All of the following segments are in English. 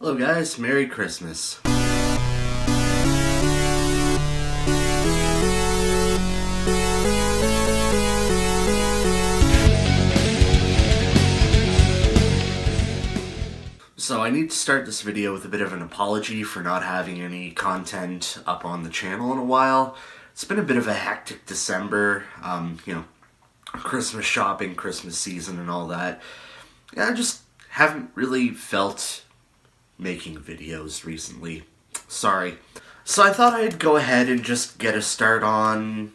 Hello guys, Merry Christmas. So I need to start this video with a bit of an apology for not having any content up on the channel in a while. It's been a bit of a hectic December, Christmas shopping, Christmas season and all that. Yeah, I just haven't really felt making videos recently. Sorry. So I thought I'd go ahead and just get a start on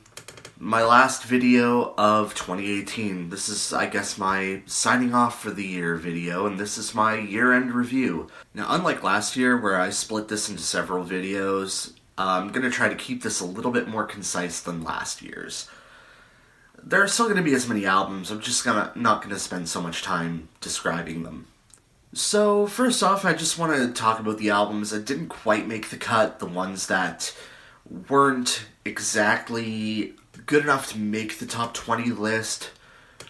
my last video of 2018. This is, I guess, my signing off for the year video, and this is my year-end review. Now, unlike last year, where I split this into several videos, I'm going to try to keep this a little bit more concise than last year's. There are still going to be as many albums, I'm just not going to spend so much time describing them. So, first off, I just want to talk about the albums that didn't quite make the cut, the ones that weren't exactly good enough to make the top 20 list,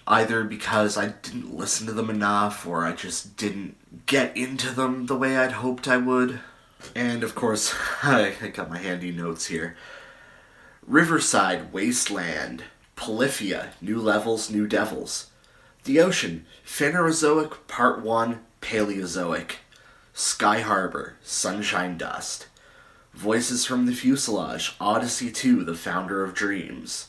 either because I didn't listen to them enough, or I just didn't get into them the way I'd hoped I would. And, of course, I got my handy notes here. Riverside, Wasteland. Polyphia, New Levels, New Devils. The Ocean, Phanerozoic Part 1, Paleozoic. Sky Harbor, Sunshine Dust. Voices from the Fuselage, Odyssey 2, The Founder of Dreams.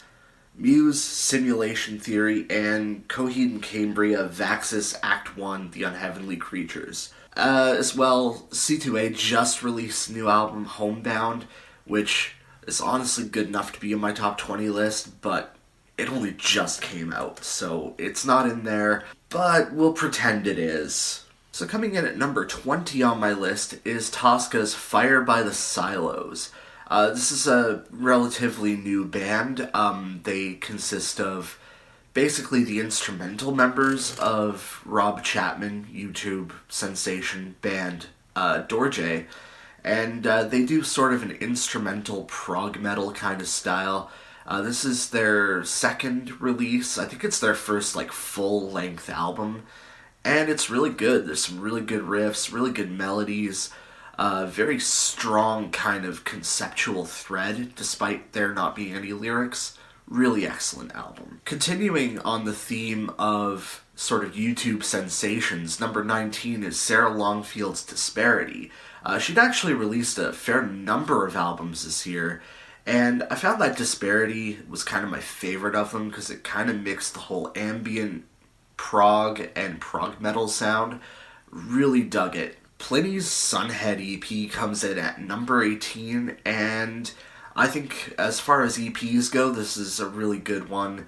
Muse, Simulation Theory, and Coheed and Cambria, Vaxis, Act 1, The Unheavenly Creatures. As well, C2A just released a new album, Homebound, which is honestly good enough to be in my top 20 list, but it only just came out, so it's not in there, but we'll pretend it is. So coming in at number 20 on my list is Toska's Fire by the Silos. This is a relatively new band. They consist of basically the instrumental members of Rob Chapman, YouTube sensation band Dorje, and they do sort of an instrumental prog metal kind of style. This is their second release. I think it's their first full-length album. And it's really good. There's some really good riffs, really good melodies, very strong kind of conceptual thread, despite there not being any lyrics. Really excellent album. Continuing on the theme of sort of YouTube sensations, number 19 is Sarah Longfield's Disparity. She'd actually released a fair number of albums this year, and I found that Disparity was kind of my favorite of them because it kind of mixed the whole ambient prog and prog metal sound. Really dug it. Plini's Sunhead EP comes in at number 18, and I think as far as EPs go, this is a really good one.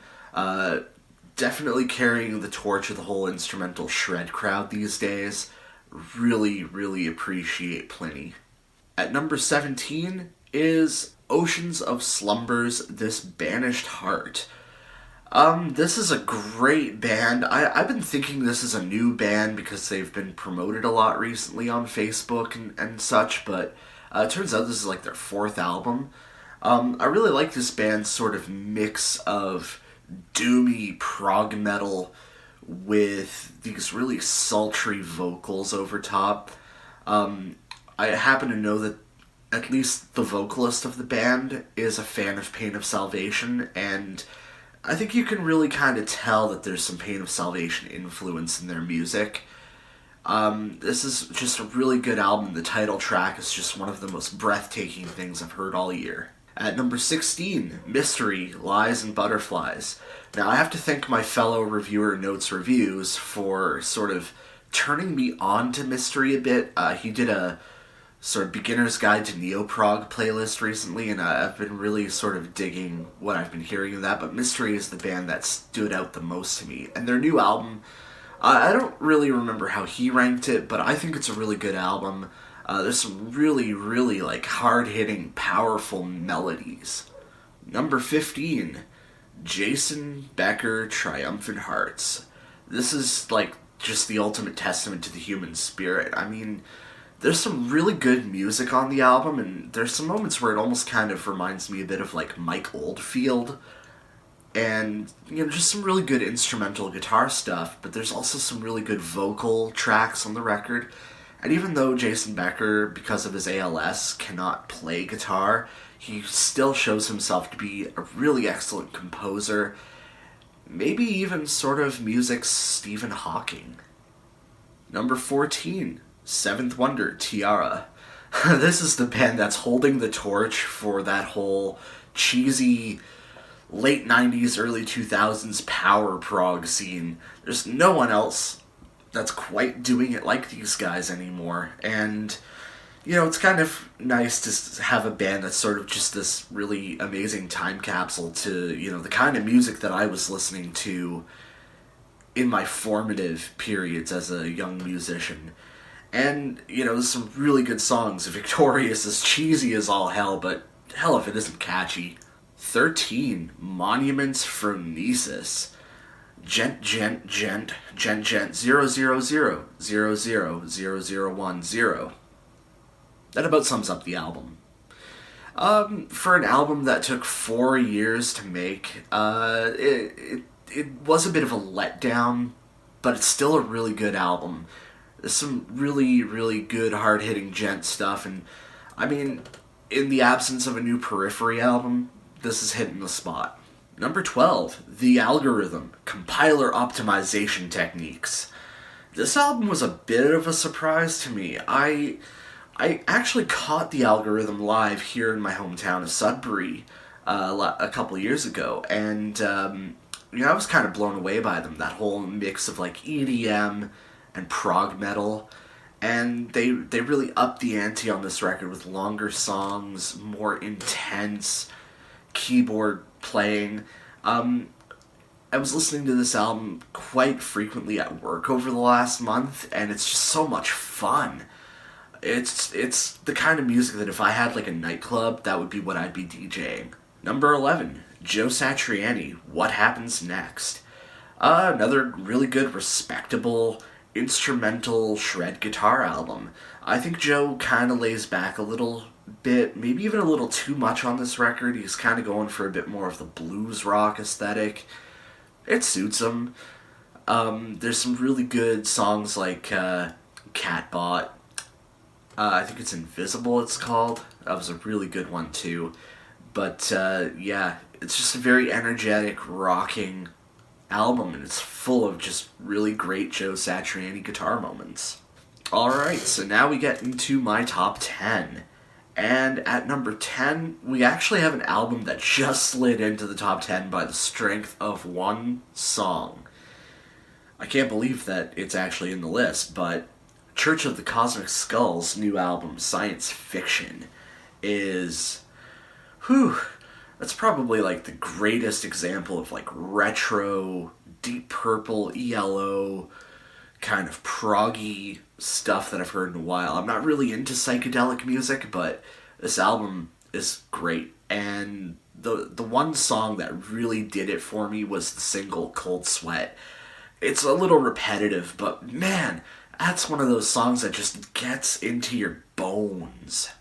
Definitely carrying the torch of the whole instrumental shred crowd these days. Really, really appreciate Plini. At number 17 is Oceans of Slumber's This Banished Heart. This is a great band. I've been thinking this is a new band because they've been promoted a lot recently on Facebook and such, but it turns out this is their fourth album. I really like this band's sort of mix of doomy prog metal with these really sultry vocals over top. I happen to know that at least the vocalist of the band is a fan of Pain of Salvation, and I think you can really kind of tell that there's some Pain of Salvation influence in their music. This is just a really good album. The title track is just one of the most breathtaking things I've heard all year. At number 16, Mystery, Lies and Butterflies. Now, I have to thank my fellow reviewer Notes Reviews for sort of turning me on to Mystery a bit. He did a sort of beginner's guide to neo-prog playlist recently, and I've been really sort of digging what I've been hearing of that, but Mystery is the band that stood out the most to me. And their new album, I don't really remember how he ranked it, but I think it's a really good album. There's some really, really hard-hitting, powerful melodies. Number 15, Jason Becker, Triumphant Hearts. This is just the ultimate testament to the human spirit. I mean, there's some really good music on the album, and there's some moments where it almost kind of reminds me a bit of Mike Oldfield, and just some really good instrumental guitar stuff, but there's also some really good vocal tracks on the record, And even though Jason Becker, because of his ALS, cannot play guitar, he still shows himself to be a really excellent composer, maybe even sort of music's Stephen Hawking. Number 14, Seventh Wonder, Tiara. This is the band that's holding the torch for that whole cheesy late 90s, early 2000s power prog scene. There's no one else that's quite doing it like these guys anymore. And, you know, it's kind of nice to have a band that's sort of just this really amazing time capsule to, you know, the kind of music that I was listening to in my formative periods as a young musician. And, you know, there's some really good songs. Victorious is cheesy as all hell, but hell if it isn't catchy. 13, Monuments, Phronesis. Gent, 000 0000010. That about sums up the album. For an album that took 4 years to make, it was a bit of a letdown, but it's still a really good album. There's some really, really good hard-hitting gent stuff, and I mean, in the absence of a new Periphery album, this is hitting the spot. Number 12, The Algorithm, Compiler Optimization Techniques. This album was a bit of a surprise to me. I actually caught The Algorithm live here in my hometown of Sudbury a couple years ago, and you know, I was kind of blown away by them. That whole mix of like EDM and prog metal, and they really upped the ante on this record with longer songs, more intense keyboard playing. I was listening to this album quite frequently at work over the last month, and it's just so much fun. It's the kind of music that if I had like a nightclub, that would be what I'd be DJing. Number 11, Joe Satriani, What Happens Next. Another really good, respectable, instrumental shred guitar album. I think Joe kind of lays back a little bit, maybe even a little too much on this record. He's kind of going for a bit more of the blues rock aesthetic. It suits him. There's some really good songs like Catbot. I think it's Invisible it's called. That was a really good one too. But yeah, it's just a very energetic, rocking album, and it's full of just really great Joe Satriani guitar moments. Alright, so now we get into my top 10. And at number 10, we actually have an album that just slid into the top 10 by the strength of one song. I can't believe that it's actually in the list, but Church of the Cosmic Skull's new album, Science Fiction, is... that's probably like the greatest example of like retro, Deep Purple, ELO, kind of proggy stuff that I've heard in a while. I'm not really into psychedelic music, but this album is great. And the one song that really did it for me was the single Cold Sweat. It's a little repetitive, but man, that's one of those songs that just gets into your bones.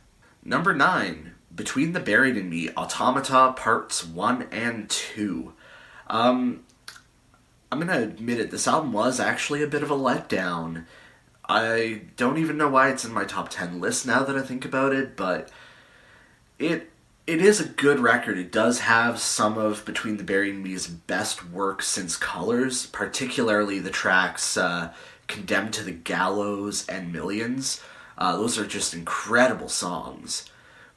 Number 9, Between the Buried and Me, Automata Parts 1 and 2. I'm gonna admit it, this album was actually a bit of a letdown. I don't even know why it's in my top 10 list now that I think about it, but it is a good record. It does have some of Between the Buried and Me's best work since Colors, particularly the tracks Condemned to the Gallows and Millions. Those are just incredible songs.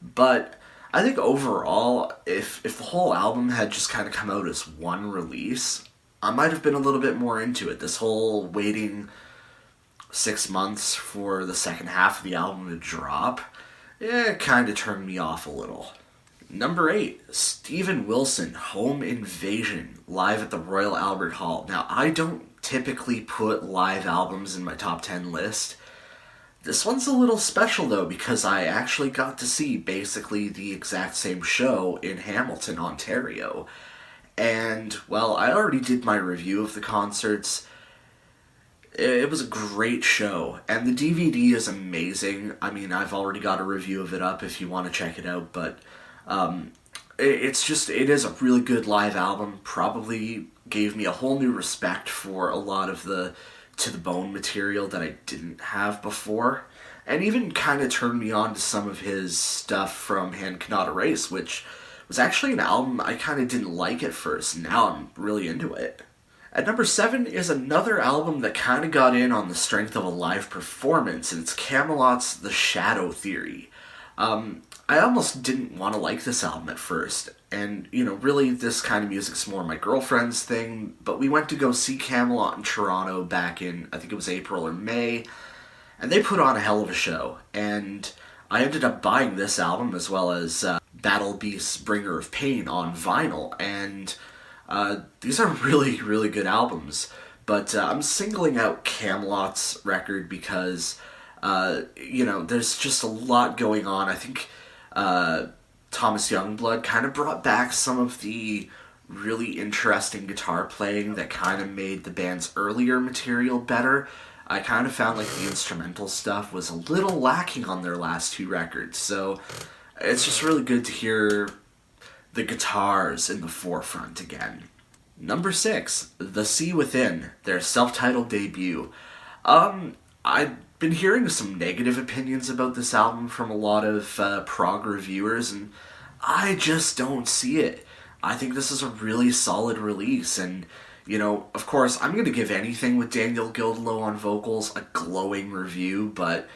But I think overall, if the whole album had just kind of come out as one release, I might have been a little bit more into it. This whole waiting 6 months for the second half of the album to drop, it kind of turned me off a little. Number 8, Steven Wilson, Home Invasion, live at the Royal Albert Hall. Now, I don't typically put live albums in my top 10 list. This one's a little special, though, because I actually got to see basically the exact same show in Hamilton, Ontario. And, well, I already did my review of the concerts. It was a great show, and the DVD is amazing. I mean, I've already got a review of it up if you want to check it out, but it is a really good live album. Probably gave me a whole new respect for a lot of the To the Bone material that I didn't have before. and even kind of turned me on to some of his stuff from Hand Cannot Erase, which was actually an album I kind of didn't like at first. Now I'm really into it. At number 7 is another album that kind of got in on the strength of a live performance, and it's Camelot's The Shadow Theory. I almost didn't want to like this album at first, and, really this kind of music's more my girlfriend's thing, but we went to go see Camelot in Toronto back in, I think it was April or May, and they put on a hell of a show, and I ended up buying this album as well as Battle Beast's Bringer of Pain on vinyl, and these are really, really good albums. But I'm singling out Camelot's record because, there's just a lot going on. I think Thomas Youngblood kind of brought back some of the really interesting guitar playing that kind of made the band's earlier material better. I kind of found like the instrumental stuff was a little lacking on their last 2 records, so it's just really good to hear the guitars in the forefront again. Number 6, The Sea Within, their self-titled debut. I've been hearing some negative opinions about this album from a lot of prog reviewers, and I just don't see it. I think this is a really solid release, and, of course, I'm going to give anything with Daniel Gildelow on vocals a glowing review, but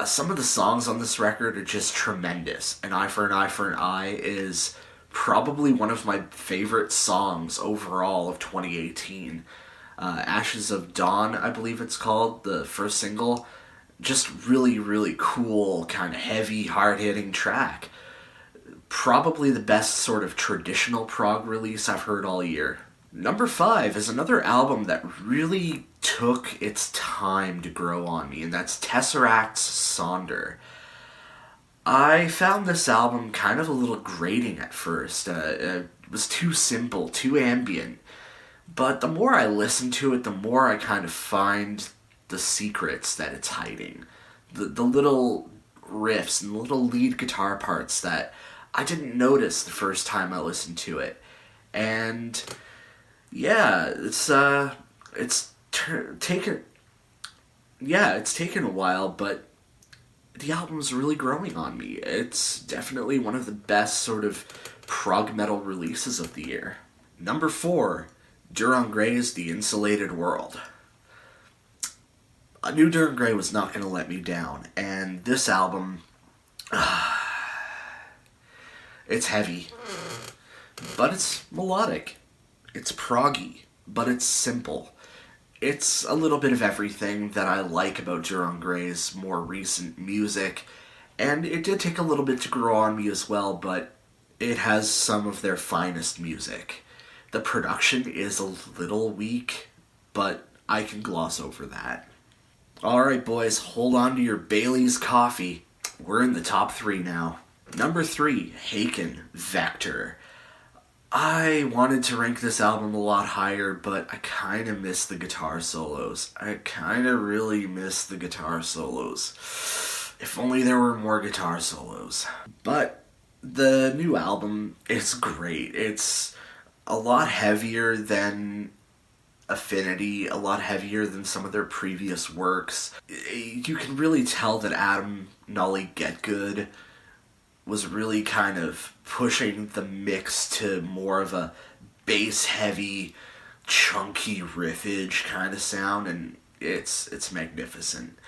some of the songs on this record are just tremendous. An Eye for an Eye for an Eye is probably one of my favorite songs overall of 2018. Ashes of Dawn, I believe it's called, the first single. Just really, really cool, kind of heavy, hard-hitting track. Probably the best sort of traditional prog release I've heard all year. Number 5 is another album that really took its time to grow on me, and that's Tesseract's Sonder. I found this album kind of a little grating at first. It was too simple, too ambient. But the more I listen to it, the more I kind of find the secrets that it's hiding. The little riffs and little lead guitar parts that I didn't notice the first time I listened to it. And yeah, it's taken a while, but the album's really growing on me. It's definitely one of the best sort of prog metal releases of the year. Number 4, Duran Gray's The Insulated World. I knew Duran Gray was not going to let me down, and this album, it's heavy, but it's melodic. It's proggy, but it's simple. It's a little bit of everything that I like about Duran Gray's more recent music, and it did take a little bit to grow on me as well, but it has some of their finest music. The production is a little weak, but I can gloss over that. Alright boys, hold on to your Bailey's coffee. We're in the top 3 now. Number 3, Haken, Vector. I wanted to rank this album a lot higher, but I kind of miss the guitar solos. I kind of really miss the guitar solos. If only there were more guitar solos. But the new album is great. It's a lot heavier than Affinity, a lot heavier than some of their previous works. You can really tell that Adam Nolly Getgood was really kind of pushing the mix to more of a bass-heavy, chunky riffage kind of sound, and it's magnificent.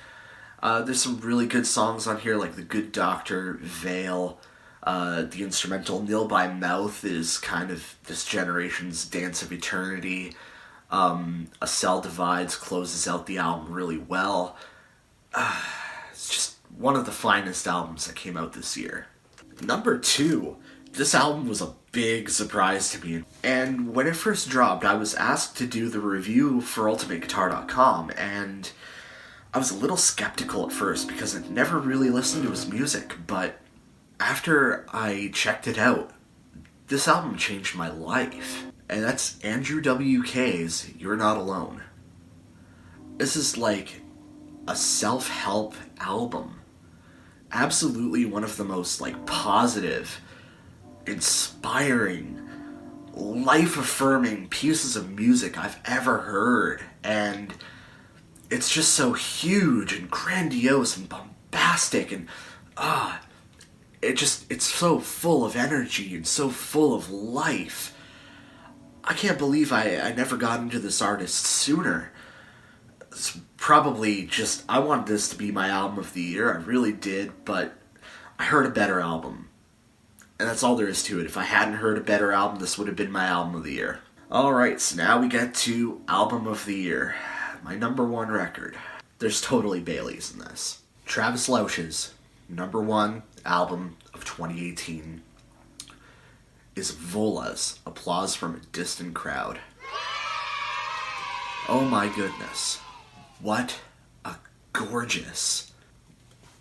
There's some really good songs on here, like The Good Doctor, Veil. The instrumental Nil by Mouth is kind of this generation's Dance of Eternity. A Cell Divides closes out the album really well. It's just one of the finest albums that came out this year. Number 2, this album was a big surprise to me, and when it first dropped, I was asked to do the review for UltimateGuitar.com, and I was a little skeptical at first because I'd never really listened to his music, but after I checked it out, this album changed my life, and that's Andrew WK's You're Not Alone. This is like a self-help album. Absolutely one of the most positive, inspiring, life-affirming pieces of music I've ever heard, and it's just so huge and grandiose and bombastic bombastic, and it's so full of energy and so full of life. I can't believe I never got into this artist sooner. It's probably just, I wanted this to be my album of the year, I really did, but I heard a better album. And that's all there is to it. If I hadn't heard a better album, this would have been my album of the year. Alright, so now we get to album of the year. My number one record. There's totally Baileys in this. Travis Lauscho's number one album of 2018 is Vola's Applause from a Distant Crowd. Oh my goodness. What a gorgeous,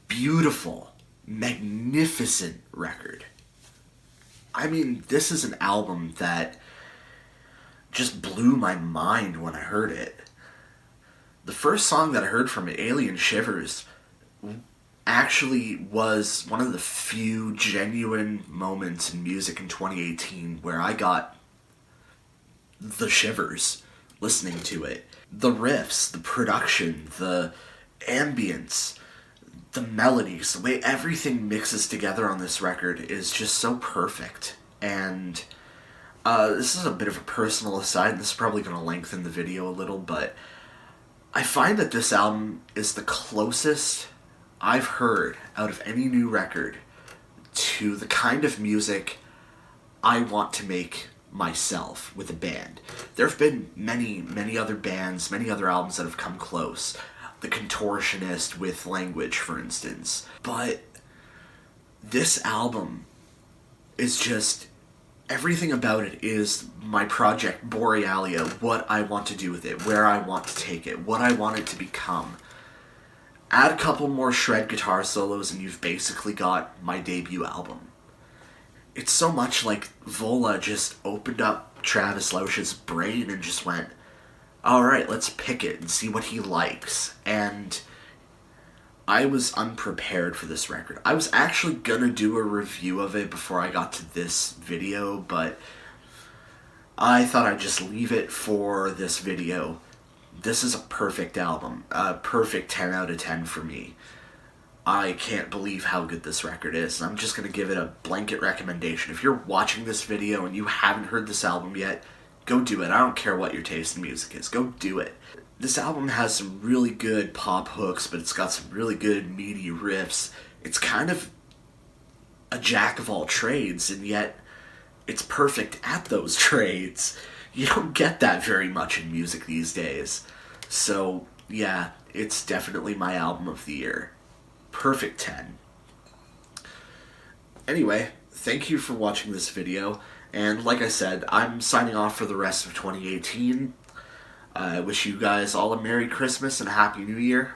beautiful, magnificent record. I mean, this is an album that just blew my mind when I heard it. The first song that I heard from it, Alien Shivers, actually was one of the few genuine moments in music in 2018 where I got the shivers listening to it. The riffs, the production, the ambience, the melodies, the way everything mixes together on this record is just so perfect. And this is a bit of a personal aside, and this is probably going to lengthen the video a little, but I find that this album is the closest I've heard out of any new record to the kind of music I want to make myself with a band. There have been many other bands, many other albums that have come close. The Contortionist with Language, for instance. But this album is just, everything about it is my project Borealia, what I want to do with it, where I want to take it, what I want it to become. Add a couple more shred guitar solos and you've basically got my debut album. It's so much like Vola just opened up Travis Lauscho's brain and just went, alright, let's pick it and see what he likes. And I was unprepared for this record. I was actually gonna do a review of it before I got to this video, but I thought I'd just leave it for this video. This is a perfect album. A perfect 10 out of 10 for me. I can't believe how good this record is. I'm just gonna give it a blanket recommendation. If you're watching this video and you haven't heard this album yet, go do it. I don't care what your taste in music is. Go do it. This album has some really good pop hooks, but it's got some really good meaty riffs. It's kind of a jack of all trades, and yet it's perfect at those trades. You don't get that very much in music these days. So, yeah, it's definitely my album of the year. Perfect 10. Anyway, thank you for watching this video. And like I said, I'm signing off for the rest of 2018. I wish you guys all a Merry Christmas and a Happy New Year.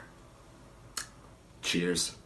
Cheers.